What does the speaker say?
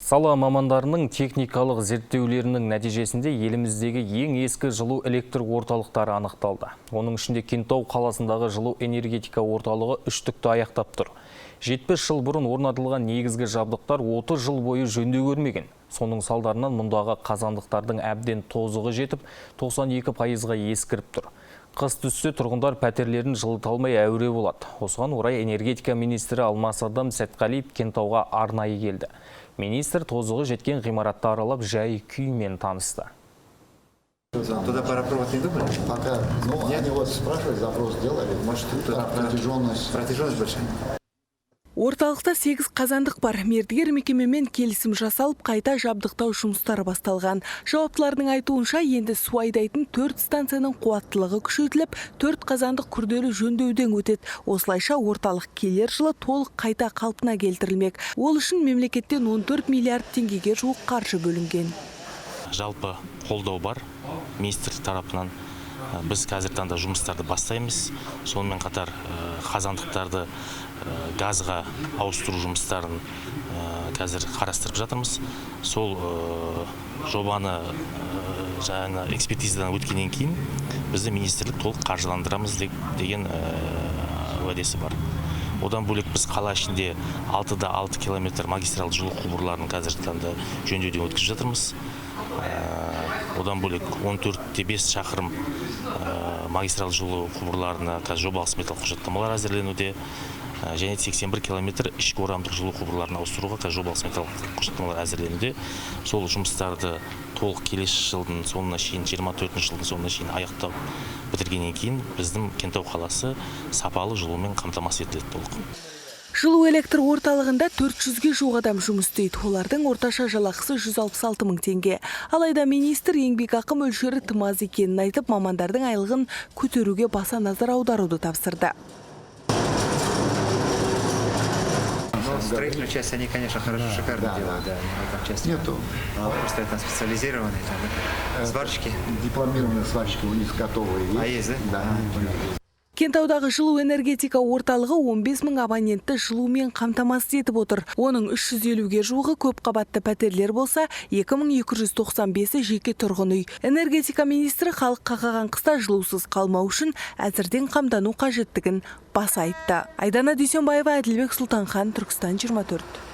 Сала мамандарының техникалық зерттеулерінің нәтижесінде еліміздегі ең ескі жылу электр орталықтары анықталды. Оның ішінде Кентау қаласындағы жылу энергетика орталығы үштікті аяқтап тұр. 70 жыл бұрын орнатылған негізгі жабдықтар 30 жыл бойы жөндеу көрмеген. Соның салдарынан мұндағы қазандықтардың әбден тозығы жетіп, 92%-ға ескіріп тұр. Қыс түссе тұрғындар пәтерлерін жылыта алмай әуре болады. Осыған орай энергетика министрі Алмасадам Сәтқалиев Кентауға арнайы келді. Министр тозығы жеткен ғимаратты аралап жай күймен танысты. Туда паропровод не думали? Пока, они вот спрашивают, запрос сделали. Может, протяженность большая? Орталықта 8 қазандық бар. Мердігер мекемемен келісім жасалып, қайта жабдықтау жұмыстары басталған. Жауаптылардың айтуынша, енді су айдайтын 4 станцияның қуаттылығы күшейтіліп, 4 қазандық күрделі жөндеуден өтеді. Осылайша орталық келер жылы толық қайта қалпына келтірілмек. Ол үшін мемлекеттен 14 миллиард теңгеге жуық қаржы бөлінген. Жалпы қолдау бар министрлік тарапынан. Біз қазір таңда жұмыстарды бастаймыз. Сонымен қатар қазандықтарды газға ауыстыру жұмыстарын қазір қарастырып жатырмыз. Сол жобаны жаңа экспертизадан өткеннен кейін бізді министрлік толық қаржыландырамыз деген уәдесі бар. Одан бөлек біз қала ішінде 6 километр магистралды жылу құбырларын қазір таңда жөндеуден өткізіп жатырмыз. Одан бөлек 14-5 шақырым магистралды жылу құбырларына жобалық сметалық құжаттамалар әзірленуде. Және 81 километр ішкі орамдық жылу құбырларын ауыстыруға жобалық сметалық құжаттамалар әзірленуде. Сол жұмыстарды толық келесі жылдың соңына шейін, 24 жылдың соңына шейін аяқтап бітіргеннен кейін біздің Кентау қаласы сапалы жылумен қамтамасыз етіледі толық. Жылу электр орталығында 400-ге жуық адам жұмыс істейді. Олардың орташа жалақысы 166 мың теңге. Алайда министр еңбекақы мөлшері тым аз екенін айтып, мамандардың айлығын көтеруге баса назар аударуды тапсырды. Строительную часть они, конечно, хорошо, шикарно делают. Да, там часть нету. Просто это специализированные сварщики. Дипломированные сварщики у них готовые есть. А есть, да? Да. Кентаудағы жылу энергетика орталығы 15 мың абонентті жылумен қамтамасыз етіп отыр. Оның 350-ге жуығы көп қабатты пәтерлер болса, 2295-і жеке тұрғын үй. Энергетика министрі халыққа қаған қыста жылусыз қалмау үшін әзірден қамдану қажеттігін баса айтты. Айдана Дүйсенбаева, Әділбек Сұлтанхан, Түркістан 24.